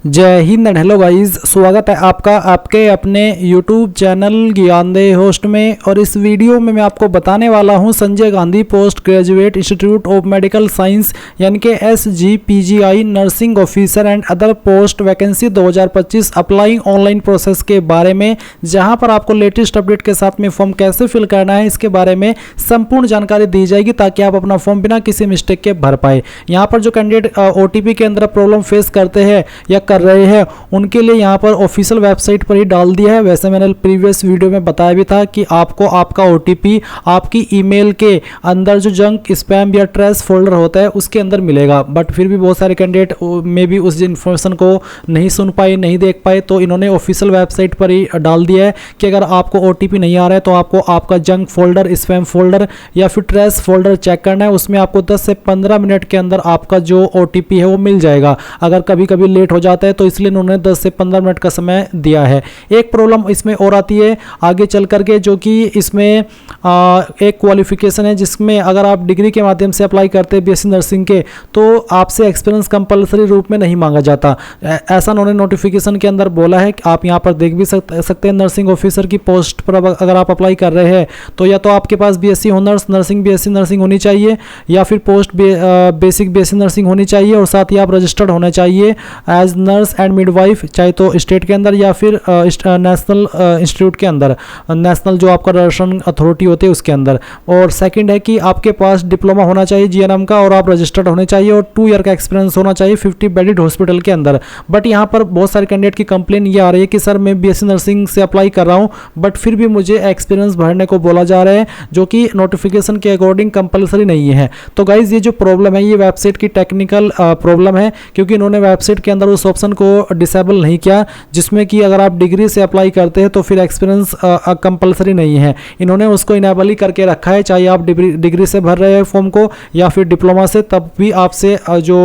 जय Hind and hello guys, स्वागत है आपका आपके अपने YouTube चैनल ज्ञानदेह होस्ट में। और इस वीडियो में मैं आपको बताने वाला हूं Sanjay Gandhi post graduate institute of medical science यानी कि SGPGI nursing officer and other post vacancy 2025 applying online process के बारे में, जहां पर आपको लेटेस्ट अपडेट के साथ में फॉर्म कैसे फिल करना है इसके बारे में संपूर्ण जानकारी दी जाएगी ताकि आप अपना फॉर्म बिना किसी मिस्टेक के भर पाए। यहाँ पर जो कैंडिडेट OTP के अंदर प्रॉब्लम फेस करते हैं या कर रहे हैं उनके लिए यहाँ पर ऑफिशियल वेबसाइट पर ही डाल दिया है। वैसे मैंने प्रीवियस वीडियो में बताया भी था कि आपको आपका OTP आपकी ईमेल के अंदर जो जंक स्पैम या ट्रैश फोल्डर होता है उसके अंदर मिलेगा, बट फिर भी बहुत सारे कैंडिडेट में भी उस इन्फॉर्मेशन को नहीं सुन पाए, नहीं देख पाए, तो इन्होंने ऑफिशियल वेबसाइट पर ही डाल दिया है कि अगर आपको OTP नहीं आ रहा है तो आपको आपका जंक फोल्डर, स्पैम फोल्डर या फिर ट्रैश फोल्डर चेक करना है। उसमें आपको 10 से 15 मिनट के अंदर आपका जो OTP है वो मिल जाएगा। अगर कभी कभी लेट हो जाता है तो इसलिए उन्होंने 10 से 15 मिनट का समय दिया है। एक प्रॉब्लम इसमें और आती है आगे चल करके, जो कि इसमें एक क्वालिफिकेशन है जिसमें अगर आप डिग्री के माध्यम से अप्लाई करते हैं BSc नर्सिंग के तो आपसे एक्सपीरियंस कंपलसरी रूप में नहीं मांगा जाता। ऐसा उन्होंने नोटिफिकेशन के अंदर बोला है कि आप यहाँ पर देख भी सकते हैं। नर्सिंग ऑफिसर की पोस्ट पर अगर आप अप्लाई कर रहे हैं तो या तो आपके पास BSc honours nursing BSc nursing होनी चाहिए या फिर पोस्ट बेसिक BSc नर्सिंग होनी चाहिए, और साथ ही आप रजिस्टर्ड होने चाहिए एज नर्स एंड मिडवाइफ, चाहे तो स्टेट के अंदर या फिर नेशनल इंस्टीट्यूट के अंदर, नेशनल जो आपका रजिस्ट्रेशन अथॉरिटी होती है उसके अंदर। और सेकंड है कि आपके पास डिप्लोमा होना चाहिए GNM का और आप रजिस्टर्ड होने चाहिए और 2 ईयर का एक्सपीरियंस होना चाहिए 50 बेडेड हॉस्पिटल के अंदर। बट यहाँ पर बहुत सारे कैंडिडेट की कंप्लेन ये आ रही है कि सर मैं BSc नर्सिंग से अप्लाई कर रहा हूँ बट फिर भी मुझे एक्सपीरियंस भरने को बोला जा रहा है, जो कि नोटिफिकेशन के अकॉर्डिंग कंपलसरी नहीं है। तो गाइज ये जो प्रॉब्लम है ये वेबसाइट की टेक्निकल प्रॉब्लम है, क्योंकि इन्होंने वेबसाइट के अंदर उस ऑप्शन को डिसेबल नहीं किया जिसमें कि अगर आप डिग्री से अप्लाई करते हैं तो फिर एक्सपीरियंस कंपलसरी नहीं है। इन्होंने उसको इनेबल ही करके रखा है, चाहे आप डिग्री से भर रहे हैं फॉर्म को या फिर डिप्लोमा से, तब भी आपसे जो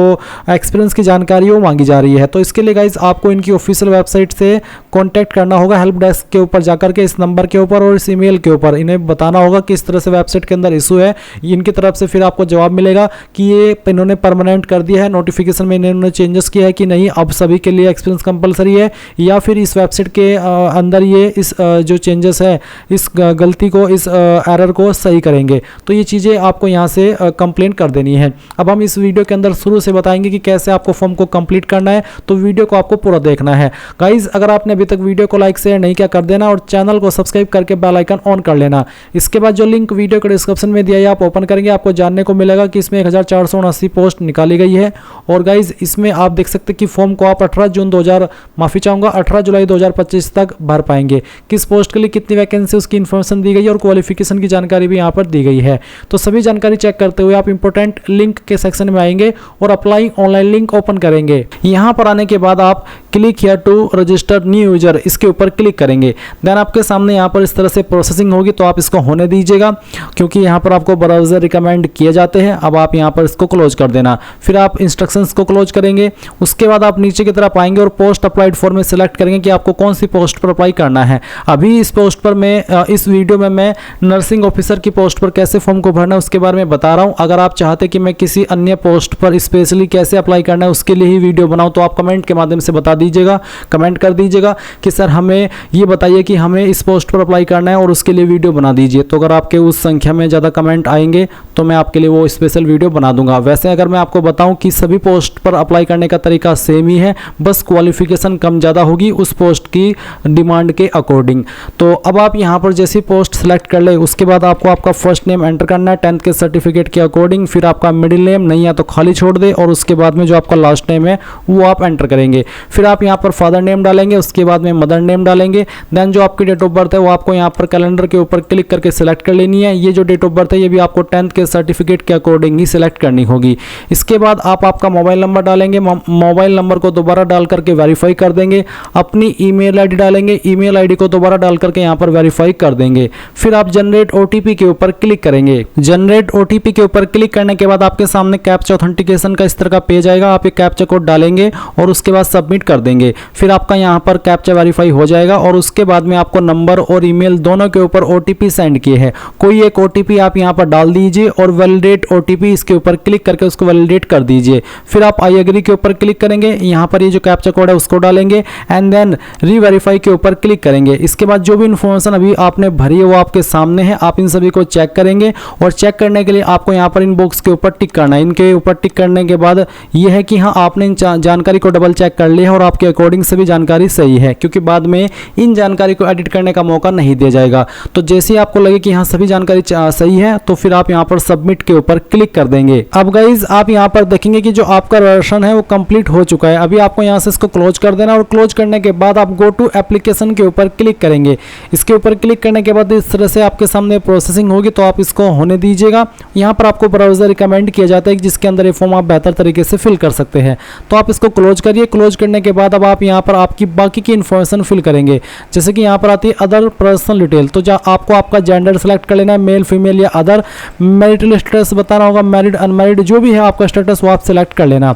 एक्सपीरियंस की जानकारी वो मांगी जा रही है। तो इसके लिए गाइज आपको इनकी ऑफिशियल वेबसाइट से कॉन्टैक्ट करना होगा, हेल्प डेस्क के ऊपर जाकर के इस नंबर के ऊपर और इस ईमेल के ऊपर इन्हें बताना होगा कि इस तरह से वेबसाइट के अंदर इशू है। इनकी तरफ से फिर आपको जवाब मिलेगा कि ये इन्होंने परमानेंट कर दिया है, नोटिफिकेशन में इन्होंने चेंजेस किया है कि नहीं अब सभी के लिए एक्सपीरियंस कंपलसरी है, या फिर इस वेबसाइट के अंदर ये इस जो चेंजेस है इस गलती को, इस एरर को सही करेंगे। तो ये चीज़ें आपको यहाँ से कंप्लेंट कर देनी है। अब हम इस वीडियो के अंदर शुरू से बताएंगे कि कैसे आपको फॉर्म को कंप्लीट करना है, तो वीडियो को आपको पूरा देखना है। गाइज अगर आपने अभी तक वीडियो को लाइक शेयर नहीं किया कर देना और चैनल को सब्सक्राइब करके बेल आइकन ऑन कर लेना। इसके बाद जो लिंक वीडियो के डिस्क्रिप्शन में दिया है आप ओपन करेंगे, आपको जानने को मिलेगा कि इसमें 1479 पोस्ट निकाली गई है। और गाइज इसमें आप देख सकते हैं कि फॉर्म को आप 18 जुलाई 2025 तक भर पाएंगे। किस पोस्ट के लिए कितनी वैकेंसी उसकी इन्फॉर्मेशन दी गई है और क्वालिफिकेशन की जानकारी भी यहाँ पर दी गई है। तो सभी जानकारी चेक करते हुए आप इंपॉर्टेंट लिंक के सेक्शन में आएंगे और अप्लाई ऑनलाइन लिंक ओपन करेंगे। यहाँ पर आने के बाद आप click here to register new user इसके ऊपर क्लिक करेंगे। देन आपके सामने यहाँ पर इस तरह से प्रोसेसिंग होगी, तो आप इसको होने दीजिएगा क्योंकि यहाँ पर आपको ब्राउजर रिकमेंड किए जाते हैं। अब आप यहाँ पर इसको क्लोज कर देना, फिर आप इंस्ट्रक्शंस को क्लोज करेंगे। उसके बाद आप नीचे की तरफ आएंगे और पोस्ट अप्लाइड फॉर में सिलेक्ट करेंगे कि आपको कौन सी पोस्ट पर अप्लाई करना है। अभी इस पोस्ट पर मैं इस वीडियो में मैं नर्सिंग ऑफिसर की पोस्ट पर कैसे फॉर्म को भरना है उसके बारे में बता रहा हूं। अगर आप चाहते कि मैं किसी अन्य पोस्ट पर स्पेशली कैसे अप्लाई करना है उसके लिए ही वीडियो बनाऊं तो आप कमेंट के माध्यम से बता दीजिएगा, कमेंट कर दीजिएगा कि सर हमें ये बताइए कि हमें इस पोस्ट पर अप्लाई करना है और उसके लिए वीडियो बना दीजिए। तो अगर आपके उस संख्या में ज़्यादा कमेंट आएंगे तो मैं आपके लिए वो स्पेशल वीडियो बना दूंगा। वैसे अगर मैं आपको बताऊं कि सभी पोस्ट पर अप्लाई करने का तरीका सेम ही है, बस क्वालिफिकेशन कम ज़्यादा होगी उस पोस्ट की डिमांड के अकॉर्डिंग। तो अब आप यहाँ पर जैसी पोस्ट सेलेक्ट कर ले उसके बाद आपको आपका फर्स्ट नेम एंटर करना है 10th के सर्टिफिकेट के अकॉर्डिंग, फिर आपका मिडिल नेम नहीं या तो खाली छोड़ दे और उसके बाद में जो आपका लास्ट नेम है वो आप एंटर करेंगे। फिर आप यहाँ पर फादर नेम डालेंगे, उसके बाद में मदर नेम डालेंगे। देन जो आपकी डेट ऑफ बर्थ है वो आपको यहाँ पर कैलेंडर के ऊपर क्लिक करके सिलेक्ट कर लेनी है। ये जो डेट ऑफ बर्थ है ये भी आपको 10th के सर्टिफिकेट के अकॉर्डिंग ही सिलेक्ट करनी होगी। इसके बाद आप आपका मोबाइल नंबर डालेंगे, मोबाइल नंबर को दोबारा डाल करके वेरीफाई कर देंगे। अपनी ईमेल आईडी डालेंगे, ईमेल आईडी को दोबारा डाल करके यहाँ पर वेरीफाई कर देंगे। फिर आप जनरेट OTP के ऊपर क्लिक करेंगे। जनरेट OTP के ऊपर क्लिक करने के बाद आपके सामने कैप्चा ऑथेंटिकेशन का इस तरह का पेज आएगा। आप ये कैप्चा कोड डालेंगे और उसके बाद सबमिट कर कर देंगे। फिर आपका यहाँ पर कैप्चा वेरीफाई हो जाएगा और उसके बाद में आपको नंबर और ईमेल दोनों के ऊपर OTP सेंड किए हैं। कोई एक OTP आप यहाँ पर डाल दीजिए और वैलिडेट OTP इसके ऊपर क्लिक करके उसको वैलिडेट कर दीजिए। फिर आप आई एग्री के ऊपर क्लिक करेंगे, यहाँ पर ये जो कैप्चा कोड है उसको डालेंगे एंड देन रीवेरीफाई के ऊपर क्लिक करेंगे। इसके बाद जो भी इन्फॉर्मेशन अभी आपने भरी है वो आपके सामने है, आप इन सभी को चेक करेंगे और चेक करने के लिए आपको यहाँ पर इन बॉक्स के ऊपर टिक करना है। इनके ऊपर टिक करने के बाद ये है कि हाँ आपने इन जानकारी को डबल चेक कर लिया है और आपके अकॉर्डिंग सभी जानकारी सही है, क्योंकि बाद में इन जानकारी को एडिट करने का मौका नहीं दिया जाएगा। तो जैसे ही आपको लगे कि हाँ सभी जानकारी सही है तो फिर आप यहाँ पर सबमिट के ऊपर क्लिक कर देंगे। अब गाइज आप यहाँ पर देखेंगे कि जो आपका वर्जन है वो कंप्लीट हो चुका है। अभी आपको यहाँ से इसको क्लोज कर देना और क्लोज करने के बाद आप गो टू एप्लीकेशन के ऊपर क्लिक करेंगे। इसके ऊपर क्लिक करने के बाद इस तरह से आपके सामने प्रोसेसिंग होगी, तो आप इसको होने दीजिएगा। यहाँ पर आपको ब्राउजर रिकमेंड किया जाता है जिसके अंदर ये फॉर्म आप बेहतर तरीके से फिल कर सकते हैं। तो आप इसको क्लोज करिए। क्लोज करने के बाद अब आप यहाँ पर आपकी बाकी की इन्फॉर्मेशन फिल करेंगे, जैसे कि यहाँ पर आती है अदर पर्सनल डिटेल। तो आपको आपका जेंडर सेलेक्ट कर लेना है, मेल फीमेल या अदर। मैरिटल स्टेटस बताना होगा, मैरिड अनमैरिड जो भी है आपका स्टेटस वो आप सिलेक्ट कर लेना।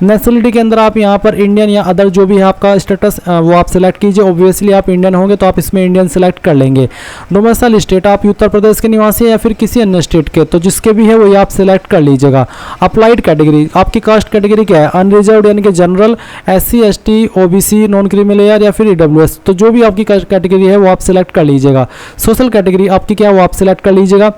नेशनलिटी के अंदर आप यहाँ पर इंडियन या अदर जो भी है आपका स्टेटस वो आप सिलेक्ट कीजिए। ऑब्वियसली आप इंडियन होंगे तो आप इसमें इंडियन सिलेक्ट कर लेंगे। डोमिसाइल स्टेट आप उत्तर प्रदेश के निवासी या फिर किसी अन्य स्टेट के, तो जिसके भी है वो आप सिलेक्ट कर लीजिएगा। अप्लाइड कैटेगरी आपकी कास्ट कैटेगरी क्या है, अनरिजर्व्ड यानी कि general, SC ST OBC non creamy layer या फिर EWS, तो जो भी आपकी कैटेगरी है वो आप सिलेक्ट कर लीजिएगा। सोशल कैटेगरी आपकी क्या है वो आप सिलेक्ट कर लीजिएगा।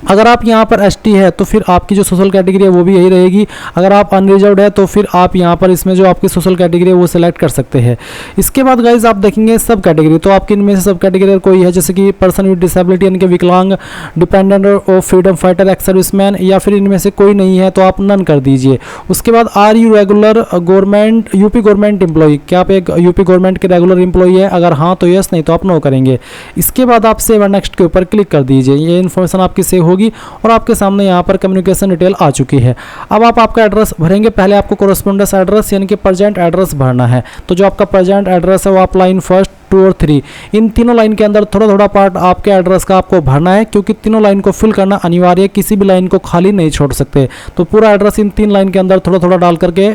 अगर आप यहाँ पर ST है तो फिर आपकी जो सोशल कैटेगरी है वो भी यही रहेगी। अगर आप अनरिजर्व्ड है तो फिर आप यहाँ पर इसमें जो आपकी सोशल कैटेगरी है वो सिलेक्ट कर सकते हैं। इसके बाद गाइज आप देखेंगे सब कैटेगरी, तो आपकी इनमें से सब कैटेगरी कोई है, जैसे कि पर्सन विद डिसेबिलिटी यानी कि विकलांग, dependent of freedom fighter, ex serviceman, या फिर इनमें से कोई नहीं है तो आप नन कर दीजिए। उसके बाद are you regular government UP government employee, क्या आप एक यूपी गवर्नमेंट के रेगुलर एम्प्लॉई है, अगर हाँ तो यस, नहीं तो आप नो करेंगे। इसके बाद आप सेव एंड नेक्स्ट के ऊपर क्लिक कर दीजिए। ये इन्फॉर्मेशन आपकी सेव होगी और आपके सामने यहाँ पर कम्युनिकेशन डिटेल आ चुकी है। अब आप आपका एड्रेस भरेंगे। पहले आपको कोरेस्पोंडेंस एड्रेस यानी कि प्रेजेंट एड्रेस भरना है। तो जो आपका प्रेजेंट एड्रेस है वो आप लाइन फर्स्ट 2 और 3 इन तीनों लाइन के अंदर थोड़ा थोड़ा पार्ट आपके एड्रेस का आपको भरना है, क्योंकि तीनों लाइन को फिल करना अनिवार्य है, किसी भी लाइन को खाली नहीं छोड़ सकते। तो पूरा एड्रेस इन 3 लाइन के अंदर थोड़ा थोड़ा डाल करके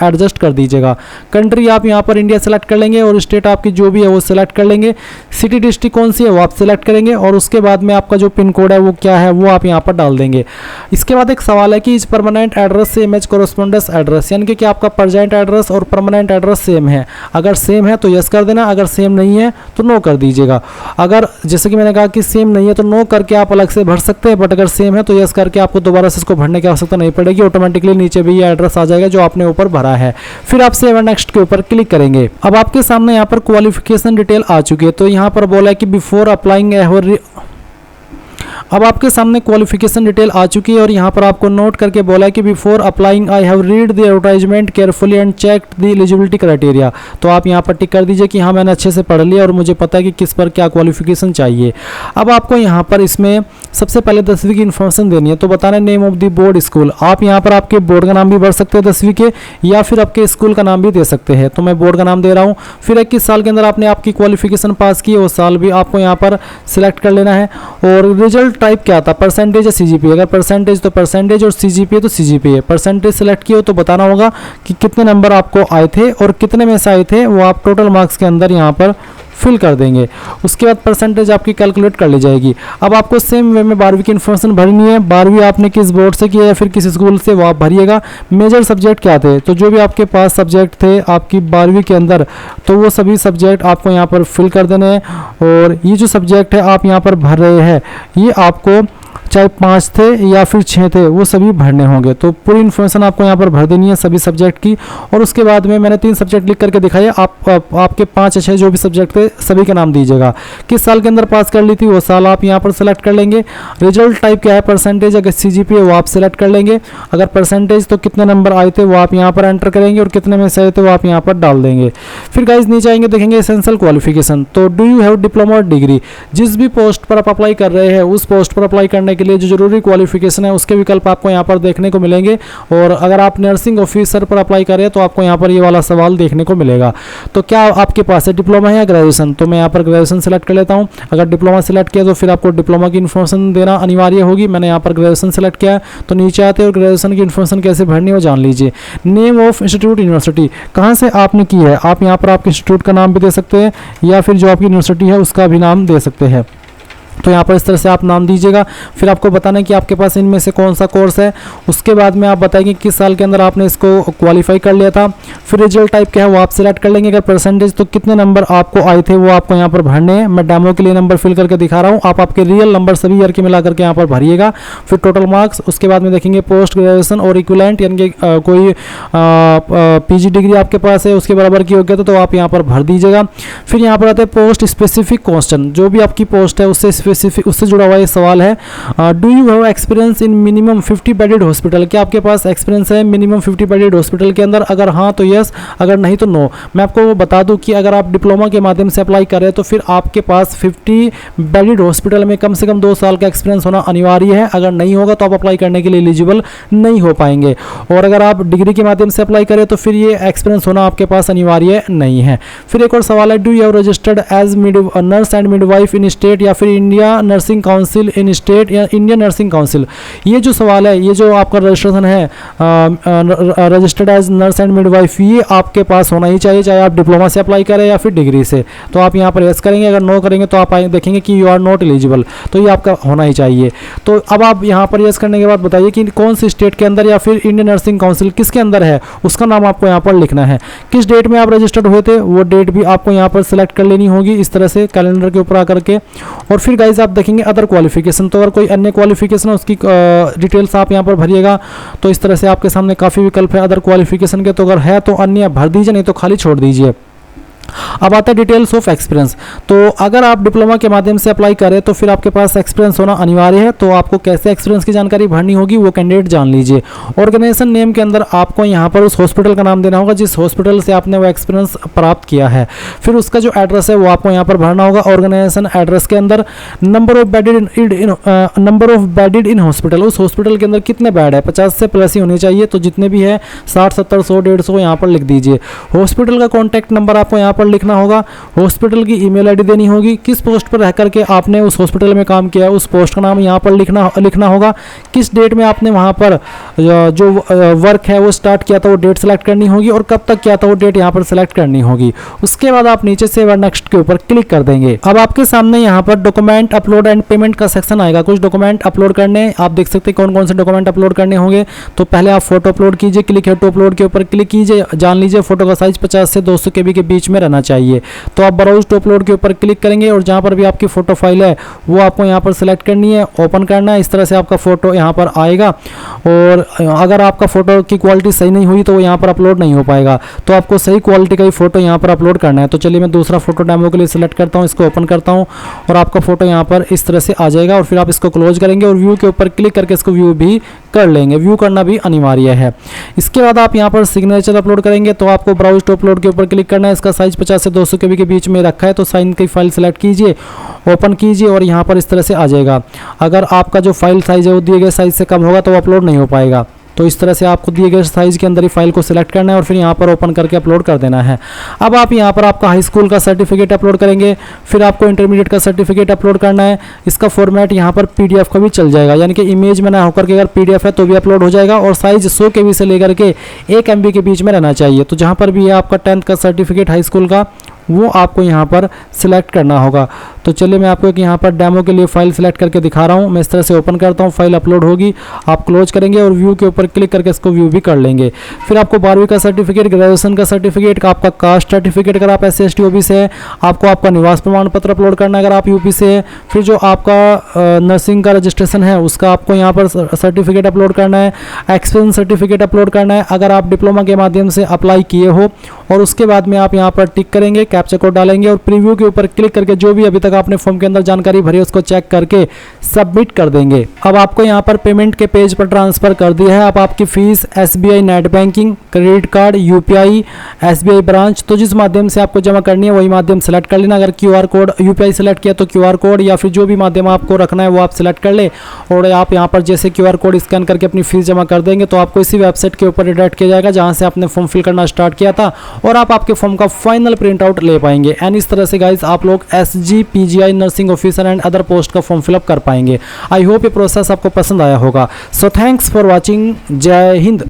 एडजस्ट कर दीजिएगा। कंट्री आप यहाँ पर इंडिया सेलेक्ट कर लेंगे और स्टेट आपकी जो भी है वो सिलेक्ट कर लेंगे। सिटी डिस्ट्रिक्ट कौन सी है वो आप सिलेक्ट करेंगे और उसके बाद में आपका जो पिन कोड है वो क्या है वो आप यहाँ पर डाल देंगे। इसके बाद एक सवाल है कि इस परमानेंट एड्रेस से इमेज कोरेस्पोंडेंस एड्रेस, यानी कि आपका प्रेजेंट एड्रेस और परमानेंट एड्रेस सेम है। अगर सेम है तो यस कर देना, अगर सेम नहीं है तो नो कर दीजिएगा। अगर जैसे कि मैंने कहा कि सेम नहीं है तो नो करके आप अलग से भर सकते हैं, बट अगर सेम है तो यस करके आपको दोबारा से इसको भरने की आवश्यकता नहीं पड़ेगी। ऑटोमेटिकली नीचे भी ये एड्रेस आ जाएगा जो आपने ऊपर भरा है। फिर आप सेव एंड नेक्स्ट के ऊपर क्लिक करेंगे। अब आपके सामने यहाँ पर क्वालिफिकेशन डिटेल आ चुकी है। तो यहाँ पर बोला है कि बिफोर अप्लाइंग अब आपके सामने क्वालिफिकेशन डिटेल आ चुकी है और यहाँ पर आपको नोट करके बोला है कि before applying I have read the advertisement carefully and checked the eligibility criteria. तो आप यहाँ पर टिक कर दीजिए कि हाँ मैंने अच्छे से पढ़ लिया और मुझे पता है कि किस पर क्या क्वालिफिकेशन चाहिए। अब आपको यहाँ पर इसमें सबसे पहले 10वीं की इन्फॉर्मेशन देनी है। तो बताना है name of the board school. आप यहाँ पर आपके बोर्ड का नाम भी भर सकते हैं 10वीं के, या फिर आपके स्कूल का नाम भी दे सकते हैं। तो मैं बोर्ड का नाम दे रहा हूँ। फिर 21 साल के अंदर आपने आपकी क्वालिफिकेशन पास की है वो साल भी आपको यहाँ पर सिलेक्ट कर लेना है। और रिजल्ट टाइप क्या था, परसेंटेज या CGPA। अगर परसेंटेज तो परसेंटेज और CGPA तो CGPA। परसेंटेज सिलेक्ट किए हो तो बताना होगा कि कितने नंबर आपको आए थे और कितने में से आए थे वो आप टोटल मार्क्स के अंदर यहाँ पर फिल कर देंगे। उसके बाद परसेंटेज आपकी कैलकुलेट कर ली जाएगी। अब आपको सेम वे में 12वीं की इन्फॉर्मेशन भरनी है। 12वीं आपने किस बोर्ड से किया या फिर किस स्कूल से वो आप भरिएगा। मेजर सब्जेक्ट क्या थे, तो जो भी आपके पास सब्जेक्ट थे आपकी 12वीं के अंदर तो वो सभी सब्जेक्ट आपको यहाँ पर फिल कर देने हैं। और ये जो सब्जेक्ट है आप यहाँ पर भर रहे हैं ये आपको चाहे 5 थे या फिर 6 थे वो सभी भरने होंगे। तो पूरी इन्फॉर्मेशन आपको यहाँ पर भर देनी है सभी सब्जेक्ट की। और उसके बाद में मैंने 3 सब्जेक्ट लिख करके दिखाई, आपके 5 या 6 जो भी सब्जेक्ट थे सभी का नाम दीजिएगा। किस साल के अंदर पास कर ली थी वो साल आप यहाँ पर सेलेक्ट कर लेंगे। रिजल्ट टाइप क्या है, परसेंटेज, अगर CGPA वो आप सेलेक्ट कर लेंगे। अगर परसेंटेज तो कितने नंबर आए थे वो आप यहाँ पर एंटर करेंगे और कितने में से आए थे वो आप यहाँ पर डाल देंगे। फिर गाइज नीचे आएंगे देखेंगे एसेंशियल क्वालिफिकेशन। तो do you have diploma degree. जिस भी पोस्ट पर आप अप्लाई कर रहे हैं उस पोस्ट पर अप्लाई करने के लिए जो जरूरी क्वालिफिकेशन है उसके विकल्प आपको यहाँ पर देखने को मिलेंगे। और अगर आप नर्सिंग ऑफिसर पर अप्लाई करें तो आपको यहाँ पर ये वाला सवाल देखने को मिलेगा। तो क्या आपके पास है डिप्लोमा है या ग्रेजुएशन? तो मैं यहाँ पर ग्रेजुएशन सेलेक्ट कर लेता हूँ। अगर डिप्लोमा सेलेक्ट किया तो फिर आपको डिप्लोमा की इन्फॉर्मेशन देना अनिवार्य होगी। मैंने यहाँ पर ग्रेजुएशन सेलेक्ट किया है। तो नीचे आते और ग्रेजुएशन की इन्फॉर्मेशन कैसे भरनी हो जान लीजिए। नेम ऑफ इंस्टीट्यूट, यूनिवर्सिटी कहाँ से आपने की है, आप यहाँ पर आपके इंस्टीट्यूट का नाम भी दे सकते हैं या फिर जो आपकी यूनिवर्सिटी है उसका भी नाम दे सकते हैं। तो यहाँ पर इस तरह से आप नाम दीजिएगा। फिर आपको बताना है कि आपके पास इनमें से कौन सा कोर्स है। उसके बाद में आप बताएंगे किस साल के अंदर आपने इसको क्वालिफाई कर लिया था। फिर रिजल्ट टाइप क्या है वो आप सिलेक्ट कर लेंगे। अगर परसेंटेज तो कितने नंबर आपको आए थे वो आपको यहाँ पर भरने हैं। मैं डेमो के लिए नंबर फिल करके दिखा रहा हूँ, आप आपके रियल नंबर सभी ईयर के मिला करके यहाँ पर भरिएगा। फिर टोटल मार्क्स, उसके बाद में देखेंगे पोस्ट ग्रेजुएशन और इक्विवेलेंट यानी कि कोई पीजी डिग्री आपके पास है उसके बराबर की योग्यता तो आप यहाँ पर भर दीजिएगा। फिर यहाँ पर आते हैं पोस्ट स्पेसिफिक क्वेश्चन, जो भी आपकी पोस्ट है उससे स्पेसिफिक उससे जुड़ा हुआ ये सवाल है। Do you have experience in minimum 50 bedded hospital, क्या आपके पास एक्सपीरियंस है मिनिमम 50 बेडेड हॉस्पिटल के अंदर? अगर हाँ तो यस, अगर नहीं तो नो। मैं आपको बता दूं कि अगर आप डिप्लोमा के माध्यम से अप्लाई कर रहे हैं तो फिर आपके पास 50 बेडेड हॉस्पिटल में कम से कम 2 साल का एक्सपीरियंस होना अनिवार्य है। अगर नहीं होगा तो आप अप्लाई करने के लिए एलिजिबल नहीं हो पाएंगे। और अगर आप डिग्री के माध्यम से अप्लाई करें तो फिर ये एक्सपीरियंस होना आपके पास अनिवार्य नहीं है। फिर एक और सवाल है, do you have registered as nurse and midwife in state या फिर India nursing council in state या इंडियन नर्सिंग काउंसिल? ये जो सवाल है, ये जो आपका रजिस्ट्रेशन है registered as nurse and midwife, ये आपके पास होना ही चाहिए, चाहे आप डिप्लोमा से अप्लाई करें या फिर डिग्री से। तो आप यहाँ पर यस करेंगे, अगर नो करेंगे तो आप देखेंगे कि यू आर नॉट एलिजिबल, तो ये आपका होना ही चाहिए। तो अब आप यहाँ पर यस करने के बाद बताइए कि कौन सी स्टेट के अंदर या फिर इंडियन नर्सिंग काउंसिल किसके अंदर है, उसका नाम आपको यहाँ पर लिखना है। किस डेट में आप रजिस्टर्ड हुए थे वो डेट भी आपको यहाँ पर सिलेक्ट कर लेनी होगी इस तरह से कैलेंडर के ऊपर आकर के। और फिर गाइज आप देखेंगे अदर क्वालिफिकेशन, तो अगर कोई अन्य क्वालिफिकेशन है उसकी डिटेल्स आप यहाँ पर भरिएगा। तो इस तरह से आपके सामने काफ़ी विकल्प है अदर क्वालिफिकेशन के, तो अगर है तो अन्य भर दीजिए, नहीं तो खाली छोड़ दीजिए। अब आता है डिटेल्स ऑफ एक्सपीरियंस। तो अगर आप डिप्लोमा के माध्यम से अप्लाई करें तो फिर आपके पास एक्सपीरियंस होना अनिवार्य है। तो आपको कैसे एक्सपीरियंस की जानकारी भरनी होगी वो कैंडिडेट जान लीजिए। ऑर्गेनाइजेशन नेम के अंदर आपको यहाँ पर उस हॉस्पिटल का नाम देना होगा जिस हॉस्पिटल से आपने वो एक्सपीरियंस प्राप्त किया है। फिर उसका जो एड्रेस है वो आपको यहाँ पर भरना होगा। ऑर्गेनाइजेशन एड्रेस के अंदर number of bedded in hospital, उस हॉस्पिटल के अंदर कितने बेड है, 50 से प्लस ही होने चाहिए। तो जितने भी है 60, 70, 100, 150 यहाँ पर लिख दीजिए। हॉस्पिटल का कॉन्टैक्ट नंबर आपको यहाँ पर लिखना होगा। हॉस्पिटल की ईमेल आईडी देनी होगी। किस पोस्ट पर रह करके आपने उस हॉस्पिटल में काम किया है उस पोस्ट का नाम यहाँ पर लिखना होगा। किस डेट में आपने वहाँ पर जो वर्क है वो स्टार्ट किया था वो डेट सेलेक्ट करनी होगी और कब तक किया था वो डेट यहाँ पर सेलेक्ट करनी होगी। उसके बाद आप नीचे से नेक्स्ट के ऊपर क्लिक कर देंगे। अब आपके सामने यहाँ पर डॉक्यूमेंट अपलोड एंड पेमेंट का सेक्शन आएगा। कुछ डॉक्यूमेंट अपलोड करने, आप देख सकते हैं कौन कौन से डॉक्यूमेंट अपलोड करने होंगे। तो पहले आप फोटो अपलोड कीजिए, क्लिक है टू अपलोड के ऊपर क्लिक कीजिए। जान लीजिए फोटो का साइज 50 से 200 KB के बीच में रहना चाहिए। तो आप ब्राउज टू अपलोड के ऊपर क्लिक करेंगे और जहाँ पर भी आपकी फोटो फाइल है वो आपको यहाँ पर सिलेक्ट करनी है, ओपन करना है। इस तरह से आपका फोटो यहाँ पर आएगा। और अगर आपका फोटो की क्वालिटी सही नहीं हुई तो वो यहाँ पर अपलोड नहीं हो पाएगा। तो आपको सही क्वालिटी का ही फोटो यहाँ पर अपलोड करना है। तो चलिए मैं दूसरा फोटो डेमो के लिए सिलेक्ट करता हूँ, इसको ओपन करता हूँ और आपका फोटो यहाँ पर इस तरह से आ जाएगा। और फिर आप इसको क्लोज करेंगे और व्यू के ऊपर क्लिक करके इसको व्यू भी कर लेंगे। व्यू करना भी अनिवार्य है। इसके बाद आप यहाँ पर सिग्नेचर अपलोड करेंगे। तो आपको ब्राउज टू अपलोड के ऊपर क्लिक करना है। इसका साइज 50 से 200 KB के बीच में रखा है। तो साइन की फाइल सेलेक्ट कीजिए, ओपन कीजिए और यहाँ पर इस तरह से आ जाएगा। अगर आपका जो फाइल साइज है वो दिए गए साइज से कम होगा तो वो अपलोड नहीं हो पाएगा। तो इस तरह से आपको दिए गए साइज के अंदर ही फाइल को सिलेक्ट करना है और फिर यहाँ पर ओपन करके अपलोड कर देना है। अब आप यहाँ पर आपका हाई स्कूल का सर्टिफिकेट अपलोड करेंगे, फिर आपको इंटरमीडिएट का सर्टिफिकेट अपलोड करना है। इसका फॉर्मेट यहाँ पर PDF का भी चल जाएगा, यानी कि इमेज में ना होकर के अगर PDF है तो भी अपलोड हो जाएगा। और साइज 100 KB से लेकर के 1 MB के बीच में रहना चाहिए। तो जहाँ पर भी है आपका 10th का सर्टिफिकेट हाई स्कूल का वो आपको यहाँ पर सिलेक्ट करना होगा। तो चलिए मैं आपको एक यहाँ पर डेमो के लिए फाइल सिलेक्ट करके दिखा रहा हूँ। मैं इस तरह से ओपन करता हूँ, फाइल अपलोड होगी, आप क्लोज करेंगे और व्यू के ऊपर क्लिक करके इसको व्यू भी कर लेंगे। फिर आपको 12वीं का सर्टिफिकेट, ग्रेजुएशन का सर्टिफिकेट, आपका कास्ट सर्टिफिकेट अगर आप SC ST OBC से है, आपको आपका निवास प्रमाण पत्र अपलोड करना है अगर आप UP से है। फिर जो आपका नर्सिंग का रजिस्ट्रेशन है उसका आपको यहाँ पर सर्टिफिकेट अपलोड करना है। एक्सपीरियंस सर्टिफिकेट अपलोड करना है अगर आप डिप्लोमा के माध्यम से अप्लाई किए हो। और उसके बाद में आप यहाँ पर टिक करेंगे कैप्चा कोड डालेंगे और प्रीव्यू के ऊपर क्लिक करके जो भी अभी तक आपने फॉर्म के अंदर जानकारी भरी है उसको चेक करके सबमिट कर देंगे। अब आपको यहाँ पर पेमेंट के पेज पर ट्रांसफर कर दिया है। अब आपकी fees SBI net banking, credit card, UPI, SBI branch, तो जिस माध्यम से आपको जमा करनी है वही माध्यम सेलेक्ट कर लेना। अगर QR कोड UPI सेलेक्ट किया तो QR कोड या फिर जो भी माध्यम आपको रखना है वो आप सेलेक्ट कर ले और आप यहाँ पर जैसे QR कोड स्कैन करके अपनी फीस जमा कर देंगे तो आपको इसी वेबसाइट के ऊपर रिडायरेक्ट किया जाएगा जहाँ से आपने फॉर्म फिल करना स्टार्ट किया था और आप आपके फॉर्म का फाइनल प्रिंट आउट ले पाएंगे। एंड इस तरह से गाइज आप लोग SG PGI nursing officer and other post का फॉर्म फिलअप कर पाएंगे। आई होप ये प्रोसेस आपको पसंद आया होगा। So thanks for watching. जय हिंद।